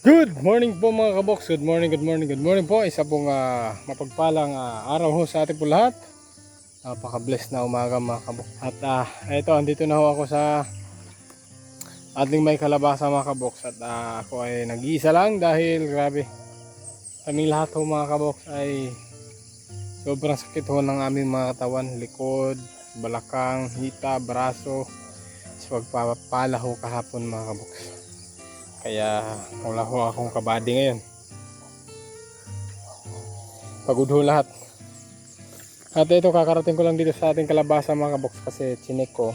Good morning po mga kaboks. Good morning, good morning, good morning po. Isa pong mapagpalang araw ho sa ating po lahat. Napaka-blessed na umaga mga kaboks. At ito, andito na ho ako sa ating may kalabasa mga kaboks. At ako ay nag-iisa lang dahil grabe. Kaming lahat ho mga kaboks ay sobrang sakit ho ng aming mga katawan. Likod, balakang, hita, braso. Sa pagpapala ho kahapon mga kaboks. Kaya wala ho akong kabady ngayon. Pagod ho lahat. At ito, kakarating ko lang dito sa ating kalabasa mga kaboks kasi chinek ko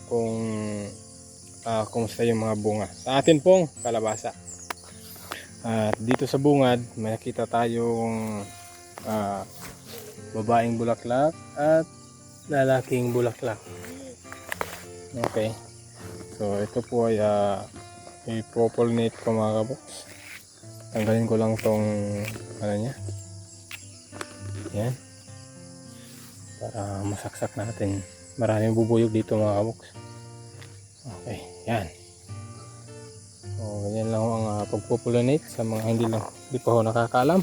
kung kumusta yung mga bunga sa atin pong kalabasa. At dito sa bungad may nakita tayong babaeng bulaklak at lalaking bulaklak. Okay, so ito po ay i-pollinate ko mga kaboks. Tanggalin ko lang tong ano niya, yan, para masaksak natin. Maraming bubuyog dito mga kaboks. Okay, yan. So ganyan lang ang pagpopollinate sa mga hindi pa ho nakakaalam.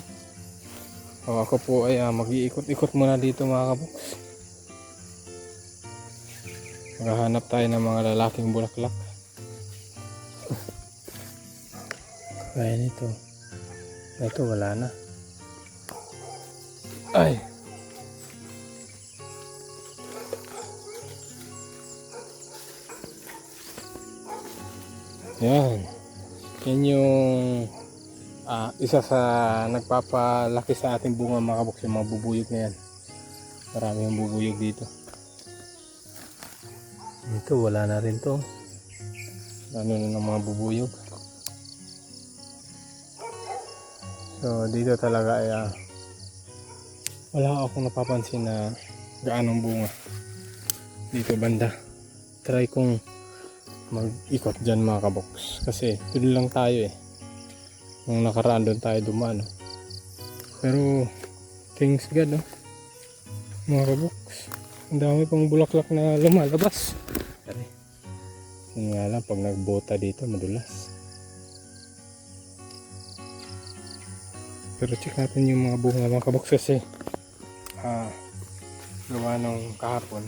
So ako po ay mag-iikot-ikot muna dito mga kaboks. Maghahanap tayo ng mga lalaking bulaklak. Kaya nito. Ito wala na. Ay. Yan. Yan yung isa sa nagpapalaki sa ating bunga mga kaboks, yung mga bubuyog na yan. Marami yung bubuyog dito. Ito wala na rin to. Ano na ng mga bubuyog. So dito talaga ay wala akong napapansin na gaanong bunga dito banda. Try kong mag-ikot dyan mga kaboks kasi tuloy lang tayo nung nakaraan doon tayo dumaan pero thanks God mga kaboks, ang dami pang bulaklak na lumalabas. Yun nga lang, pag nagbota dito madulas. Pero check natin yung mga bunga mga kaboks kasi gawa nung kahapon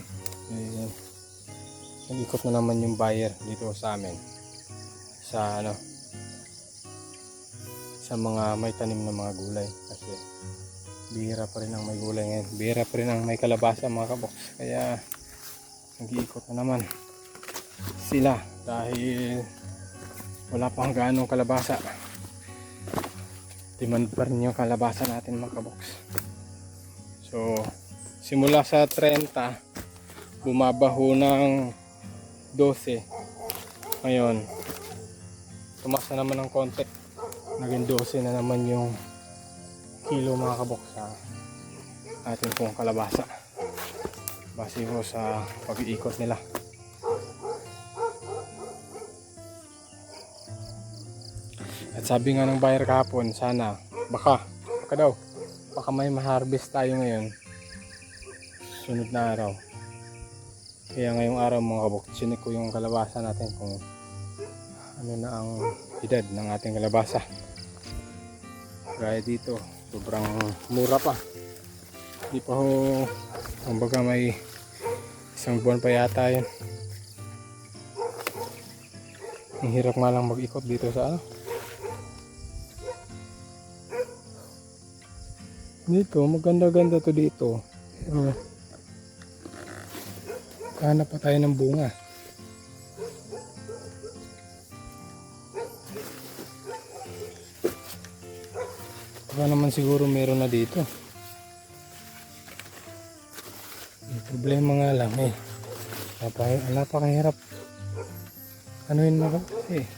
nag-ikot na naman yung buyer dito sa amin sa sa mga may tanim na mga gulay kasi bihira pa rin ang may gulay ngayon, bihira pa rin ang may kalabasa mga kaboks, kaya nag-iikot na naman sila dahil wala pang gaanong kalabasa. Demand pa rin yung kalabasa natin mga kaboks. So simula sa 30 bumabaho ng 12. Ngayon tumaas na naman ng konti, naging 12 na naman yung kilo mga kaboks sa ating pong kalabasa base ho sa pag-iikot nila. At sabi nga ng buyer kahapon, sana baka may ma-harvest tayo ngayon sunod na araw. Kaya ngayong araw mga kaboks, sinik ko yung kalabasa natin kung ano na ang edad ng ating kalabasa. Gaya dito, sobrang mura pa. Hindi pa ho, kumbaga may isang buwan pa yata yun. Ang hirap nga lang mag-ikot dito sa dito, maganda-ganda to dito. Pero hanap pa tayo ng bunga. Baka naman siguro meron na dito. Yung problema nga lang napakahirap ano yun mga kasi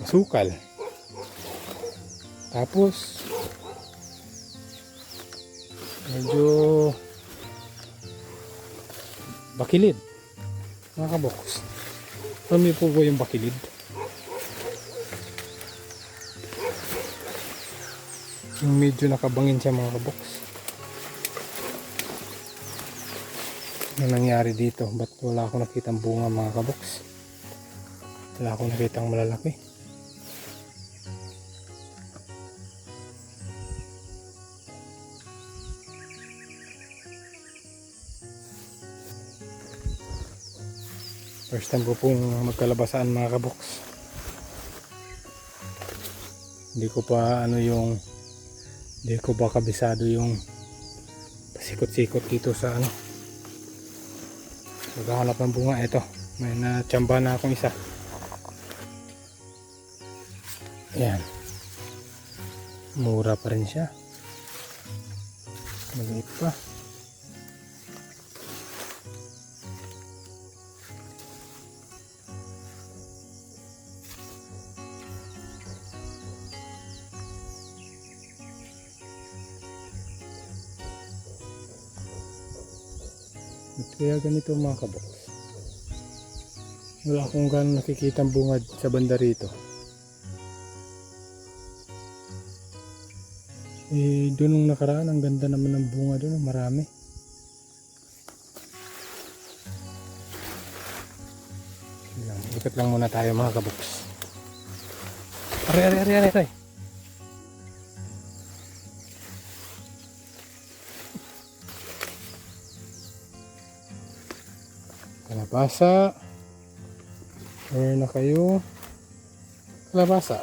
masukal, tapos medyo bakilid mga kaboks. Kami po yung bakilid. Yung medyo nakabangin siya mga kaboks. Ano nangyari dito? Ba't wala akong nakitang bunga mga kaboks? Wala akong nakitang malalaki. First time ko pong magkalabasaan mga kaboks. Hindi ko pa hindi ko pa kabisado yung pasikot-sikot dito sa maghahanap ng bunga. Ito, may natsyamba na akong isa. Ayan, mura pa rin siya, maliit pa. Kaya ganito mga kaboks, wala akong gano'ng nakikitang bungad sa banda rito. Doon nung nakaraan, ang ganda naman ng bunga doon, marami. Ikot lang muna tayo mga kaboks. Aray. Kalabasa. Where na kayo? Kalabasa.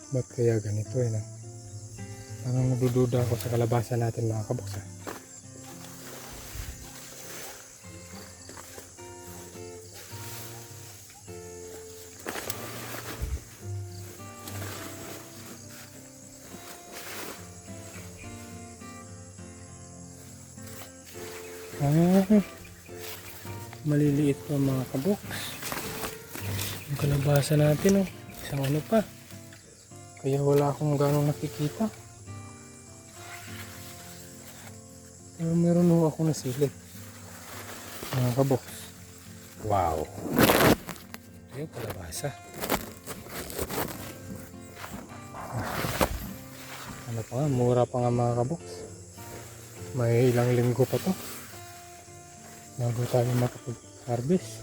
Ba't kaya ganito no? Parang nadududa ako sa kalabasa natin mga kaboks. Maliliit pa mga kaboks yung kalabasa natin isang pa, kaya wala akong ganong nakikita, pero meron akong nasilip mga kaboks. Wow, ito yung kalabasa. Mura pa nga mga kaboks, may ilang linggo pa to bago tayo makapag-harvest,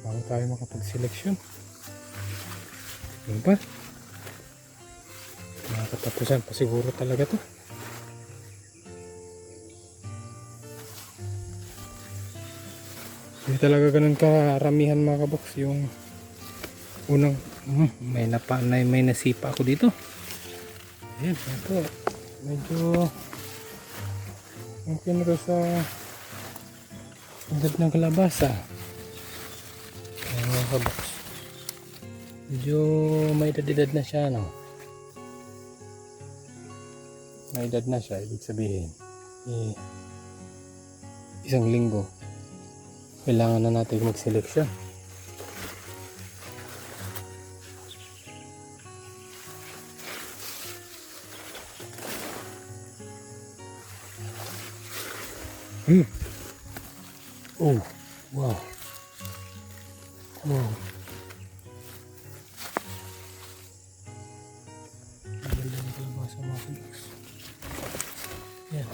bago tayo makapag-selection. Yun ba? Nakakatapusan pa siguro talaga to. Hindi talaga ganun karamihan mga kaboks. Yung unang may nasipa ako dito. Ayan, ito medyo mungkin ito sa agad ng kalabasa. Ayan mga kaboks, medyo may edad na siya may edad na siya, ibig sabihin isang linggo kailangan na natin mag-selection. Oh, wow. Maganda ng kalabasa mga kaboks. Yan.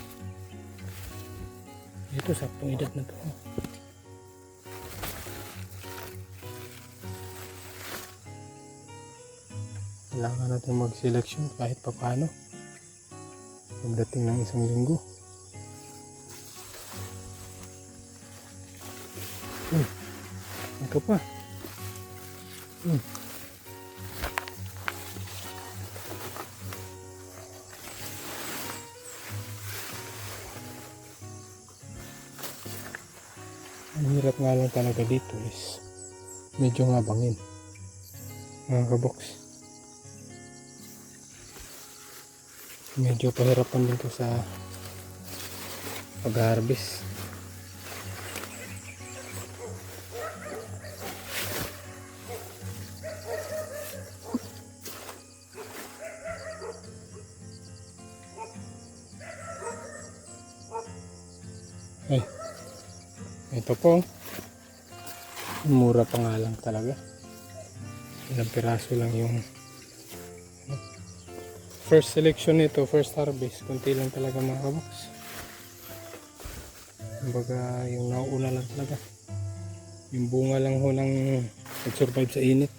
Ito, saktong edad na to. Kailangan natin mag-selection kahit pa paano pagdating ng isang linggo. Ito pa. Ang hirap nga lang talaga dito is medyo ngabangin mga kaboks. Medyo pahirapan din to sa pag-harvest. Ito po, mura pa nga lang talaga. Ilang piraso lang yung first selection nito, first harvest. Kunti lang talaga mga kaboks. Kumbaga yung nauuna lang talaga. Yung bunga lang ho ng nag-survive sa init.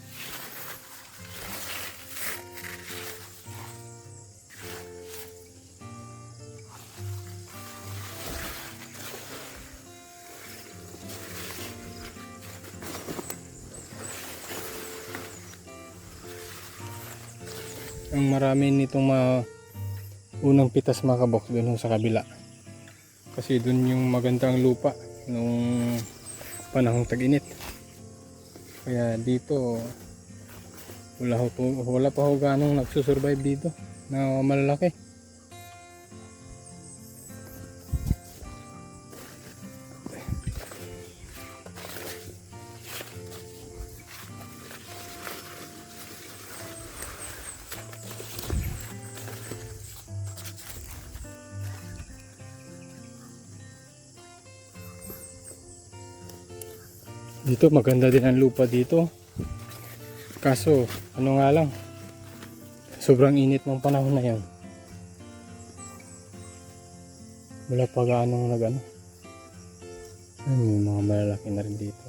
Ang marami nitong unang pitas mga kaboks doon sa kabila. Kasi doon yung magandang lupa nung panahong tag-init. Kaya dito wala pa ho ganong nagsusurvive dito na malalaki. Dito maganda din ang lupa dito. Kaso ano nga lang, sobrang init ng panahon na yan. Wala pa gaanong nagano. May mga malalaki na rin dito.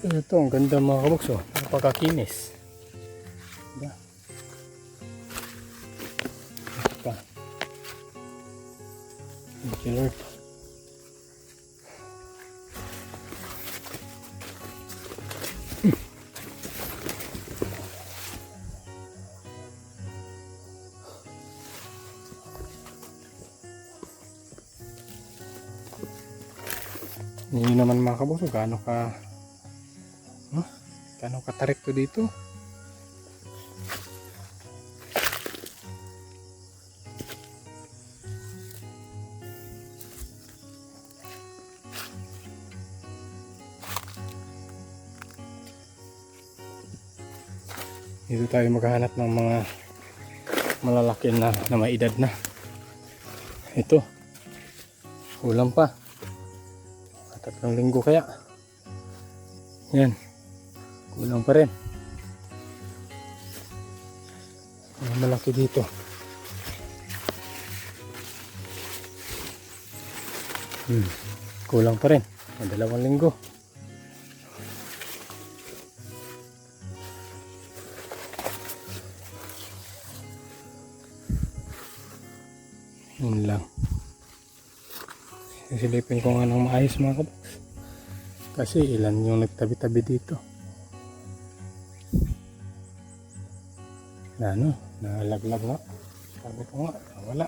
Ito ang ganda mga kaboks, oh. Napakakinis. Diba? Ito pa. Thank you Lord. Hindi naman mga kaboks, gaano katarik to dito. Dito tayo maghahanap ng mga malalaki na may edad na. Ito, kulang pa. 3 linggo kaya. Yan. Kulang pa rin. Malaki dito. Kulang pa rin. 2 linggo. Yun lang. Silipin ko nga ng maayos mga kaboks. Kasi ilan yung nagtabi-tabi dito. Nalaglag na. Sabi ko nga, wala.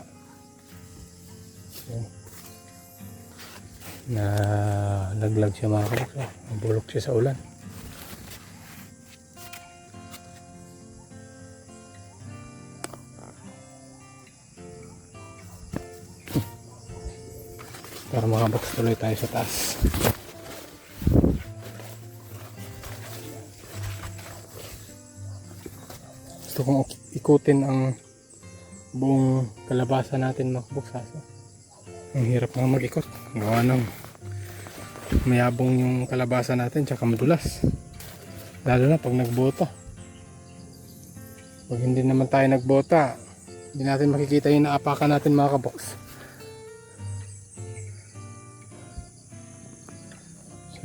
Nalaglag siya mga kaboks. Nabulok siya sa ulan. Para mga box tuloy tayo sa taas. Gusto kong ikutin ang buong kalabasa natin mga box. Ang hirap nga mag-ikot. Gawa ng mayabong yung kalabasa natin tsaka madulas. Lalo na pag nagbota. Pag hindi naman tayo nagbota, hindi natin makikita yung naapakan natin mga kaboks.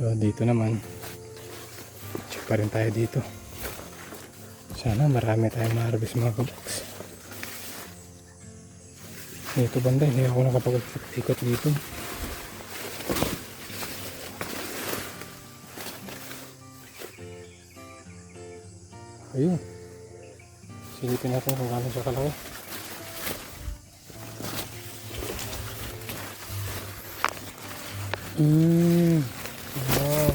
So dito naman, check pa rin tayo dito. Sana marami tayong ma-harvest mga kaboks. Dito banda, hindi ako nakapag-ikot dito. Ayun. Silipin natin kung gaano siya kalaki. Wow.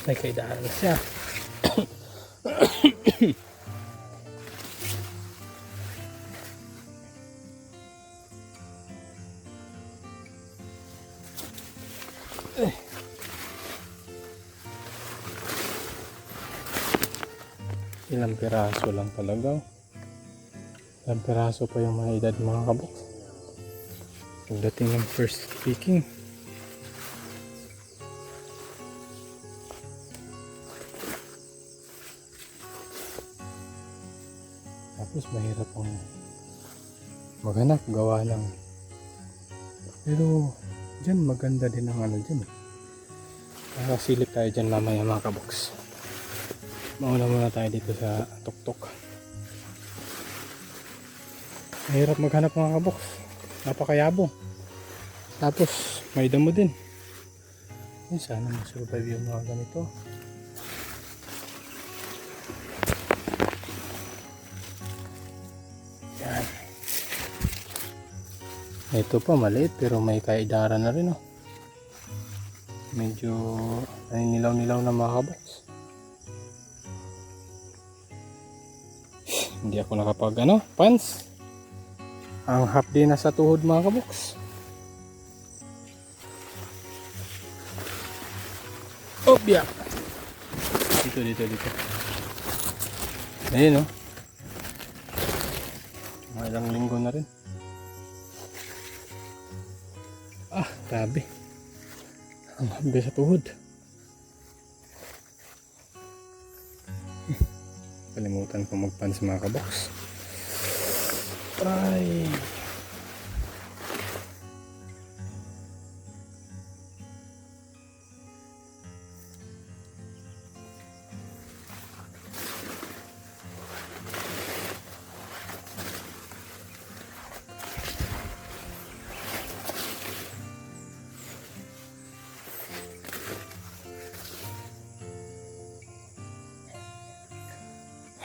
May kaidahan na siya. Ilang piraso lang talaga. Ilang piraso pa yung mga edad mga kaboks. Pagdating ng first picking. Tapos mahirap ang maghanap, gawa lang. Pero dyan maganda din ang ano dyan. Nakasilip tayo dyan mamaya mga kaboks. Mauna muna tayo dito sa tuktok. Mahirap maghanap mga kaboks. Napakayabong. Tapos may damo din. Sana masurvive yung mga ganito. Yan. Ito pa maliit pero may kaidara na rin. Oh. Medyo nilaw-nilaw na mga kaboks. Hindi ako nakapag pants. Ang hapdi na sa tuhod mga kaboks. Obya. Dito. Ayun mga ilang linggo na rin. Grabe. Ang hapdi sa tuhod. Kalimutan ko magpants mga kaboks. Ay.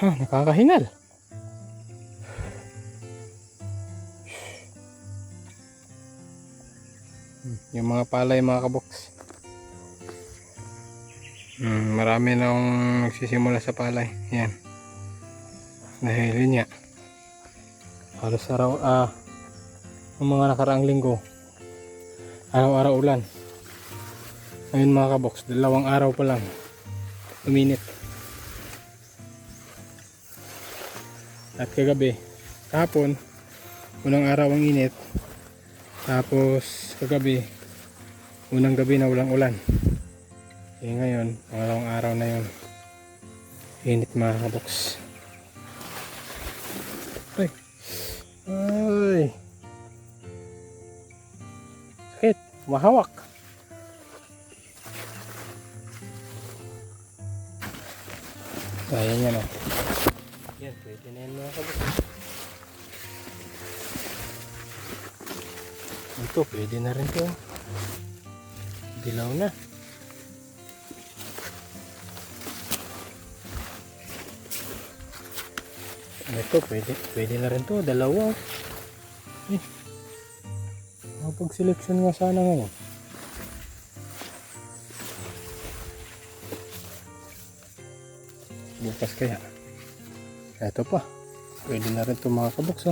Nakakahingal. Yung mga palay mga kaboks. Marami na akong nagsisimula sa palay. Yan. Dahil yun nga. Halos araw, yung mga nakaraang linggo. Araw-araw ulan. Ngayon mga kaboks, 2 araw pa lang. Uminit. At kagabi, kahapon, unang araw ang init. Tapos kagabi, unang gabi na walang ulan. Ngayon, pangalawang araw na yun. Init mga kaboks. Ay. Sakit, mahawak. Ayan yan Yan, pwede na yan mga kaboks. Ito, pwede na rin to. Dilaw na. Ito, pwede na rin to. 2. Makapag-selection nga sana ngayon. Bukas kaya. Ito pa. Pwede na rin to mga kaboks.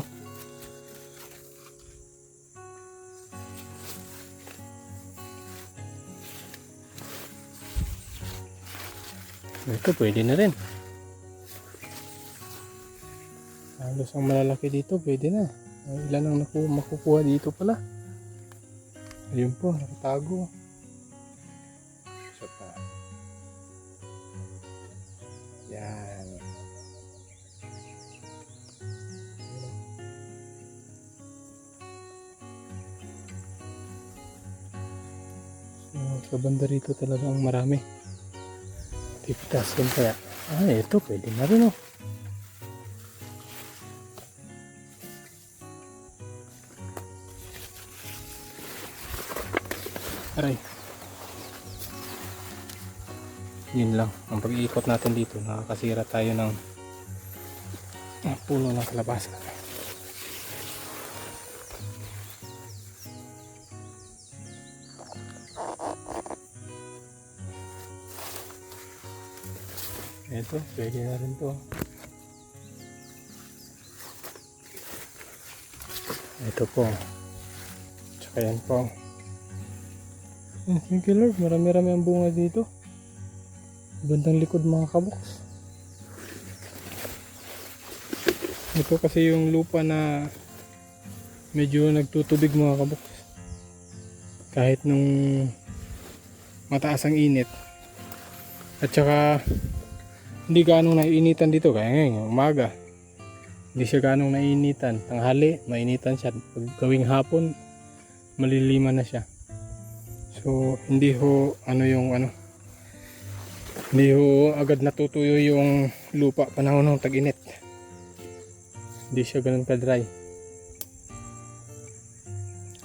Ito pwede na rin. Halos ang malalaki dito pwede na. Ilan ang makukuha dito pala. Ayun po, nakatago. Isa pa. Yan. So, sa banda rito talagang marami. Pipitas din kaya. Ito pwede na rin Aray. Yun lang. Ang pag-iikot natin dito, nakakasira tayo ng puno ng kalabasa. Ito, pwede na rin to. Ito po. Tsaka yan po. Thank you Lord, marami-rami ang bunga dito. Bandang likod mga kaboks. Ito kasi yung lupa na medyo nagtutubig mga kaboks. Kahit nung mataas ang init. At saka hindi gaano naiinitan dito kaya ngayon umaga. Hindi siya ganong nainitan. Tanghali, mainitan siya. Pag gawing hapon, maliliman na siya. So, hindi ho, hindi ho agad natutuyo yung lupa panahon ng tag-init. Hindi siya ganun ka-dry.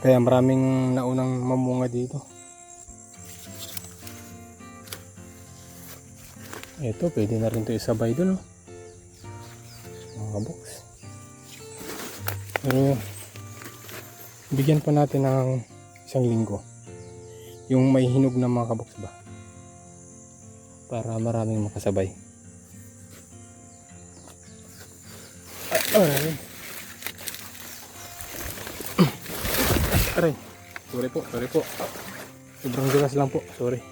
Kaya maraming naunang mamunga dito. Ito, pwede na rin ito isabay dun. Mga kabox. Pero, bigyan pa natin ng 1 linggo. Yung may hinog na mga kabox ba? Para maraming makasabay. Aray. Aray. Sorry po. Sobrang dulas lang po. Sorry.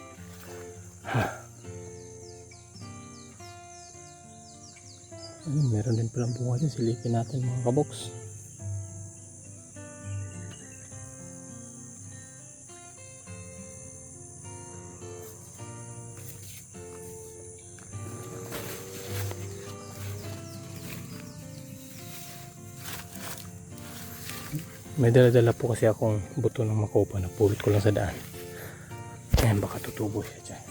Ayun, meron din palang bunga dyan. Silipin natin mga kabox. May dala-dala po kasi akong buto ng makopa na pulot ko lang sa daan. Ayan, baka tutubo siya dyan.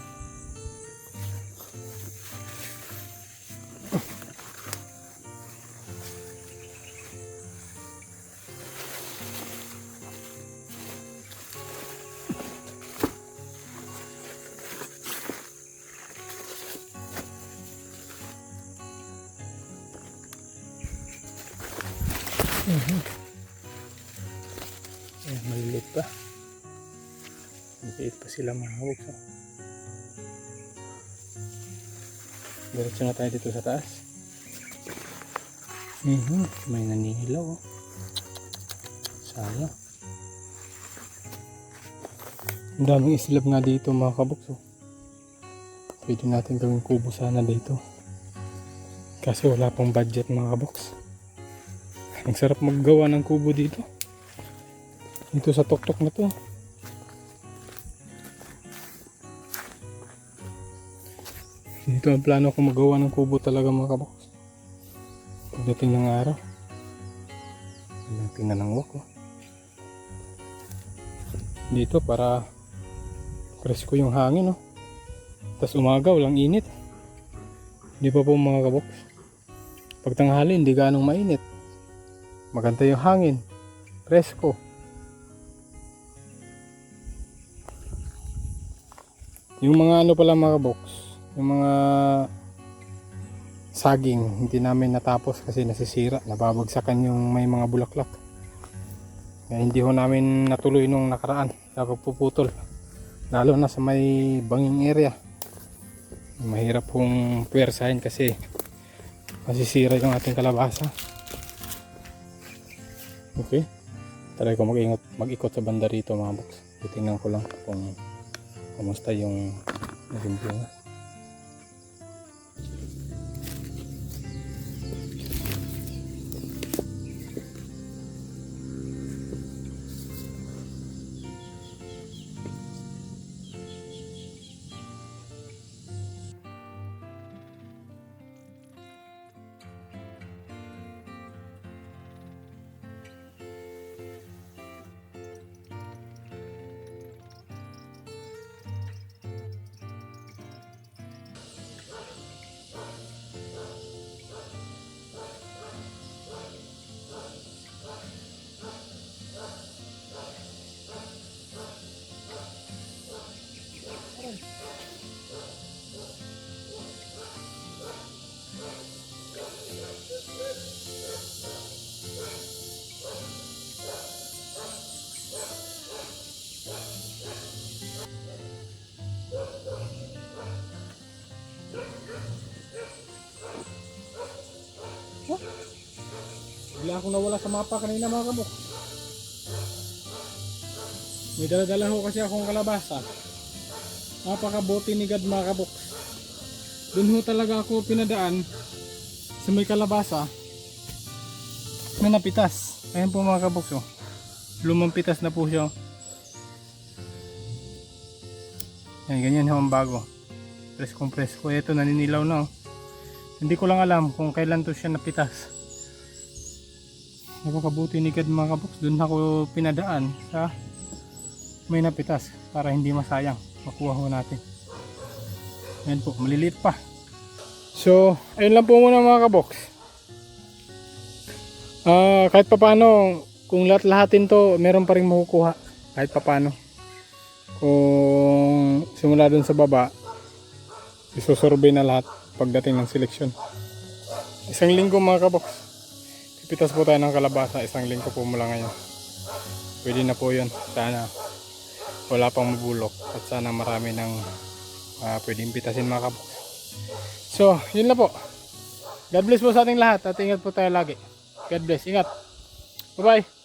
Ayan, maliliit pa. Maliliit pa sila mga kabox. Diretso na tayo dito sa taas. May naninilaw. Sayang. Ang daming islab nga dito mga kabox. Pwede natin gawing kubo sana dito. Kasi wala pang budget mga kabox. Ang sarap maggawa ng kubo dito. Dito sa tuktok na to. Dito ang plano ko magawa ng kubo talaga mga kabox. Pagdating ng araw. Tingnan ng wak. Dito para presko yung hangin. Tapos umaga walang init. Hindi pa po mga kabox. Pag tanghali hindi ganong mainit. Maganda yung hangin. Presko. Yung mga pala mga box, yung mga saging hindi namin natapos kasi nasisira, nababagsakan yung may mga bulaklak. Kaya hindi ho namin natuloy nung nakaraan sa pagpuputol. Lalo na sa may banging area. Mahirap hong puwersahin kasi masisira yung ating kalabasa. Okay. Try ko mag-ikot sa banda rito mga box. Titingnan ko lang kung kumusta yung naging bunga. Bigla akong nawala sa mapa kanina mga kabok. May dala-dala ho kasi akong kalabasa. Napakabuti ni God mga kabok. Doon ho talaga ako pinadaan sa may kalabasa. May napitas. Ayan po mga kabok. Lumang pitas na po siya. Yan, ganyan ho ang bago. Preskong presko. Ito naninilaw na. Hindi ko lang alam kung kailan to siya napitas. Napakabuti ni God mga kaboks. Doon ako pinadaan sa may napitas para hindi masayang. Makuha ho natin. Ayan po, maliliit pa. So, ayun lang po muna mga kaboks. Kahit papano, kung lahat-lahatin to, meron pa rin makukuha. Kahit papano. Kung simula dun sa baba, isusurvey na lahat pagdating ng seleksyon. Isang linggo mga kaboks. Pipitas po tayo ng kalabasa. Isang linggo po mula ngayon. Pwede na po yun. Sana wala pang mabulok. At sana marami ng pwedeng pitasin mga kaboks. So, yun na po. God bless po sa ating lahat. At ingat po tayo lagi. God bless. Ingat. Bye bye.